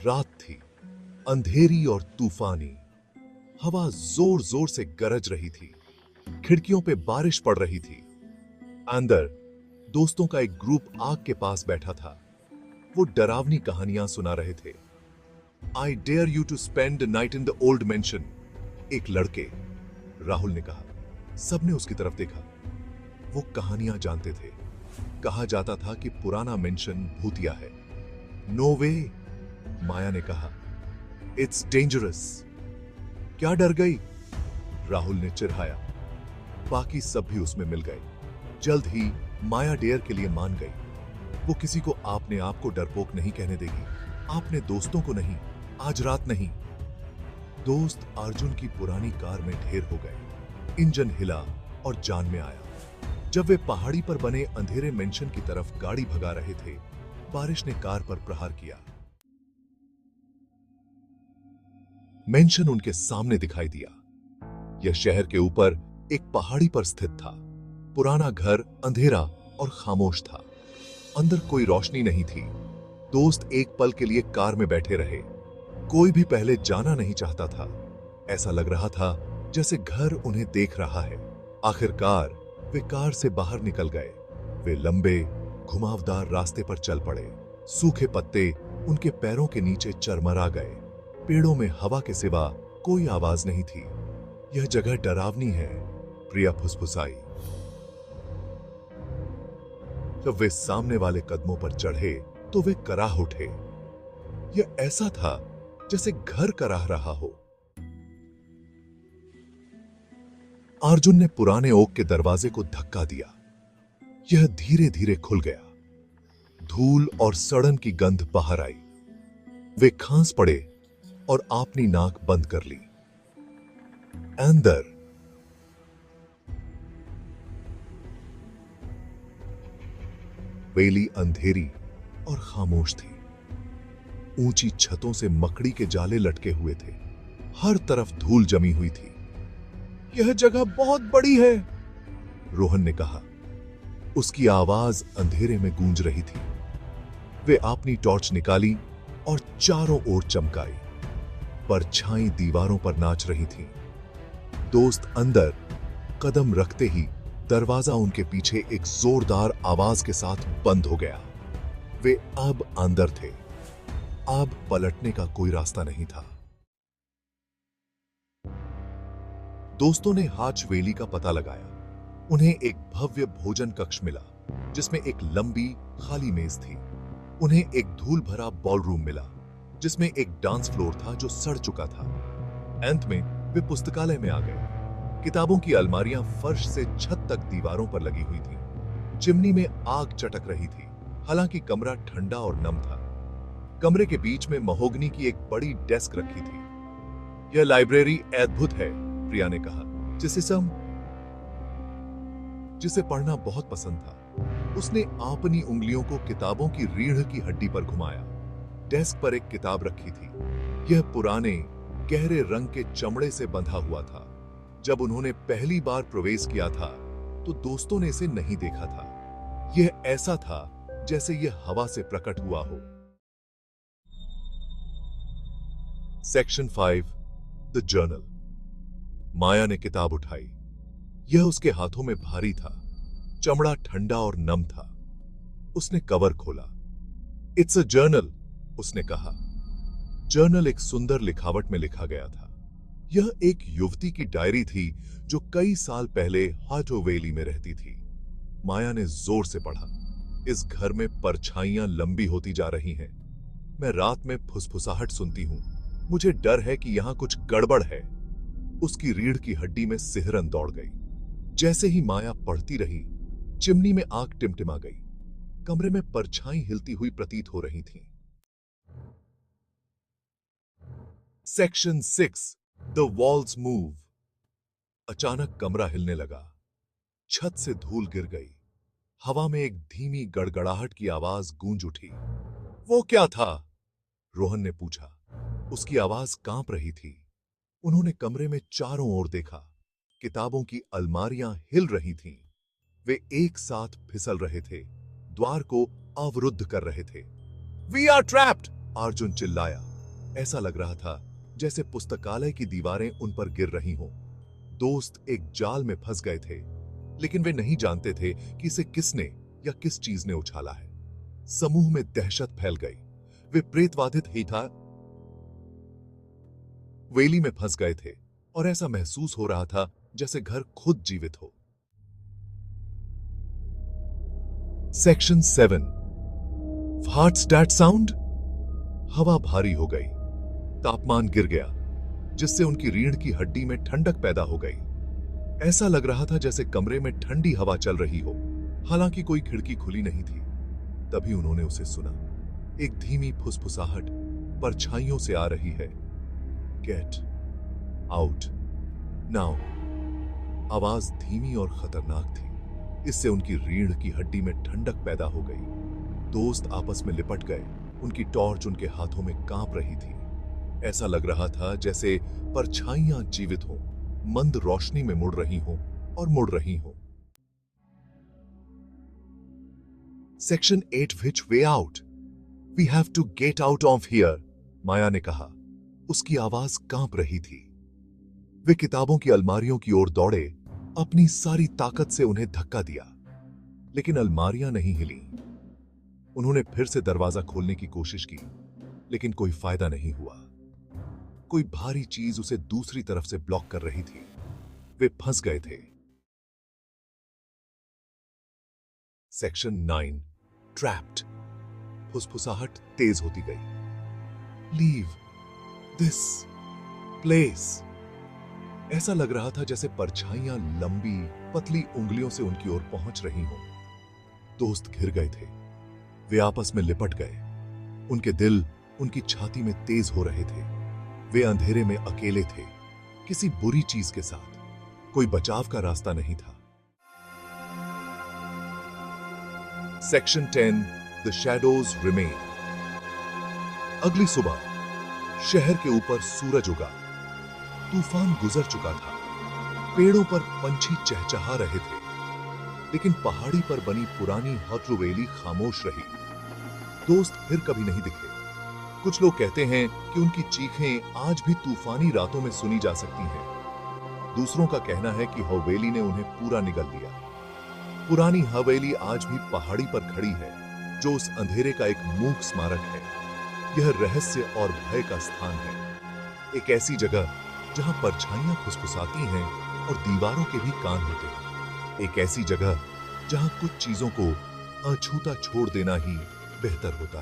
रात थी, अंधेरी और तूफानी। हवा जोर जोर से गरज रही थी। खिड़कियों पे बारिश पड़ रही थी। अंदर दोस्तों का एक ग्रुप आग के पास बैठा था। वो डरावनी कहानियां सुना रहे थे। I dare you to spend the night in the old mansion, एक लड़के, राहुल ने कहा। सबने उसकी तरफ देखा। वो कहानियां जानते थे। कहा जाता था कि पुराना मेंशन भूतिया है। नो वे, माया ने कहा। It's dangerous. क्या डर गई? राहुल ने चिढ़ाया। बाकी सब भी उसमें मिल गए। जल्द ही माया डेयर के लिए मान गई। वो किसी को आपने आप को डरपोक नहीं कहने देगी। आपने दोस्तों को नहीं, आज रात नहीं। दोस्त अर्जुन की पुरानी कार में ढेर हो गए। इंजन हिला और जान में आया। जब वे पहाड़ी पर बने अंधेरे मेंशन की तरफ गाड़ी भगा रहे थे, बारिश ने कार पर प्रहार किया। मेंशन उनके सामने दिखाई दिया। यह शहर के ऊपर एक पहाड़ी पर स्थित था। पुराना घर अंधेरा और खामोश था। अंदर कोई रोशनी नहीं थी। दोस्त एक पल के लिए कार में बैठे रहे। कोई भी पहले जाना नहीं चाहता था। ऐसा लग रहा था जैसे घर उन्हें देख रहा है। आखिरकार वे कार से बाहर निकल गए। वे लंबे घुमावदार रास्ते पर चल पड़े। सूखे पत्ते उनके पैरों के नीचे चरमरा गए। पेड़ों में हवा के सिवा कोई आवाज नहीं थी। यह जगह डरावनी है, प्रिया फुसफुसाई। जब वे सामने वाले कदमों पर चढ़े तो वे कराह उठे। यह ऐसा था जैसे घर कराह रहा हो। अर्जुन ने पुराने ओक के दरवाजे को धक्का दिया। यह धीरे धीरे खुल गया। धूल और सड़न की गंध बाहर आई। वे खांस पड़े और अपनी नाक बंद कर ली। अंदर वेली अंधेरी और खामोश थी। ऊंची छतों से मकड़ी के जाले लटके हुए थे। हर तरफ धूल जमी हुई थी। यह जगह बहुत बड़ी है, रोहन ने कहा। उसकी आवाज अंधेरे में गूंज रही थी। वे अपनी टॉर्च निकाली और चारों ओर चमकाई। परछाई दीवारों पर नाच रही थी। दोस्त अंदर कदम रखते ही दरवाजा उनके पीछे एक जोरदार आवाज के साथ बंद हो गया। वे अब अंदर थे। अब पलटने का कोई रास्ता नहीं था। दोस्तों ने हाच वेली का पता लगाया। उन्हें एक भव्य भोजन कक्ष मिला जिसमें एक लंबी खाली मेज थी। उन्हें एक धूल भरा बॉलरूम मिला जिसमें एक डांस फ्लोर था जो सड़ चुका था। अंत में वे पुस्तकालय में आ गए। किताबों की अलमारियां फर्श से छत तक दीवारों पर लगी हुई थी। चिमनी में आग चटक रही थी। हालांकि कमरा ठंडा और नम था। कमरे के बीच में महोगनी की एक बड़ी डेस्क रखी थी। यह लाइब्रेरी अद्भुत है, प्रिया ने कहा, जिसे पढ़ना बहुत पसंद था। उसने अपनी उंगलियों को किताबों की रीढ़ की हड्डी पर घुमाया। डेस्क पर एक किताब रखी थी। यह पुराने गहरे रंग के चमड़े से बंधा हुआ था। जब उन्होंने पहली बार प्रवेश किया था तो दोस्तों ने इसे नहीं देखा था। यह ऐसा था जैसे यह हवा से प्रकट हुआ हो। Section 5, the journal. माया ने किताब उठाई। यह उसके हाथों में भारी था। चमड़ा ठंडा और नम था। उसने कवर खोला। इट्स अ जर्नल, उसने कहा। जर्नल एक सुंदर लिखावट में लिखा गया था। यह एक युवती की डायरी थी जो कई साल पहले हाटो वैली में रहती थी। माया ने जोर से पढ़ा। इस घर में परछाइयां लंबी होती जा रही हैं। मैं रात में फुसफुसाहट सुनती हूं। मुझे डर है कि यहां कुछ गड़बड़ है। उसकी रीढ़ की हड्डी में सिहरन दौड़ गई। जैसे ही माया पढ़ती रही, चिमनी में आग टिमटिमा गई। कमरे में परछाई हिलती हुई प्रतीत हो रही थी। Section 6, the walls move. अचानक कमरा हिलने लगा। छत से धूल गिर गई। हवा में एक धीमी गड़गड़ाहट की आवाज गूंज उठी। वो क्या था? रोहन ने पूछा। उसकी आवाज कांप रही थी। उन्होंने कमरे में चारों ओर देखा। किताबों की अलमारियां हिल रही थीं। वे एक साथ फिसल रहे थे, द्वार को अवरुद्ध कर रहे थे। वी आर ट्रैप्ड, अर्जुन चिल्लाया। ऐसा लग रहा था जैसे पुस्तकालय की दीवारें उन पर गिर रही हों। दोस्त एक जाल में फंस गए थे, लेकिन वे नहीं जानते थे कि इसे किसने या किस चीज ने उछाला है। समूह में दहशत फैल गई। वे प्रेतवाधित हीठा वेली में फंस गए थे और ऐसा महसूस हो रहा था जैसे घर खुद जीवित हो। सेक्शन 7। What's that sound? हवा भारी हो गई, तापमान गिर गया, जिससे उनकी रीढ़ की हड्डी में ठंडक पैदा हो गई। ऐसा लग रहा था जैसे कमरे में ठंडी हवा चल रही हो, हालांकि कोई खिड़की खुली नहीं थी। तभी उन्होंने उसे सुना। एक धीमी फुसफुसाहट परछाइयों से आ रही है। Get out now. आवाज धीमी और खतरनाक थी। इससे उनकी रीढ़ की हड्डी में ठंडक पैदा हो गई। दोस्त आपस में लिपट गए। उनकी टॉर्च उनके हाथों में कांप रही थी। ऐसा लग रहा था जैसे परछाइयां जीवित हों, मंद रोशनी में मुड़ रही हों और मुड़ रही हों। Section 8 Which way out? We have to get out of here, माया ने कहा। उसकी आवाज कांप रही थी। वे किताबों की अलमारियों की ओर दौड़े, अपनी सारी ताकत से उन्हें धक्का दिया, लेकिन अलमारियां नहीं हिली। उन्होंने फिर से दरवाजा खोलने की कोशिश की, लेकिन कोई फायदा नहीं हुआ। कोई भारी चीज उसे दूसरी तरफ से ब्लॉक कर रही थी। वे फंस गए थे। Section 9 trapped. फुसफुसाहट तेज होती गई। Leave this place. ऐसा लग रहा था जैसे परछाइयां लंबी पतली उंगलियों से उनकी ओर पहुंच रही हों। दोस्त घिर गए थे। वे आपस में लिपट गए। उनके दिल उनकी छाती में तेज हो रहे थे। वे अंधेरे में अकेले थे, किसी बुरी चीज के साथ। कोई बचाव का रास्ता नहीं था। Section 10 the shadows remain. अगली सुबह शहर के ऊपर सूरज उगा। तूफान गुजर चुका था। पेड़ों पर पंछी चहचहा रहे थे, लेकिन पहाड़ी पर बनी पुरानी हॉटरुवेली खामोश रही। दोस्त फिर कभी नहीं दिखे। कुछ लोग कहते हैं कि उनकी चीखें आज भी तूफानी रातों में सुनी जा सकती हैं। दूसरों का कहना है कि हवेली ने उन्हें पूरा निगल लिया। पुरानी हवेली आज भी पहाड़ी पर खड़ी है, जो उस अंधेरे का एक मूक स्मारक है। यह रहस्य और भय का स्थान है। एक ऐसी जगह जहां परछाइयां फुसफुसाती हैं और दीवारों के भी कान होते हैं। एक ऐसी जगह जहां कुछ चीजों को अछूता छोड़ देना ही बेहतर होता है।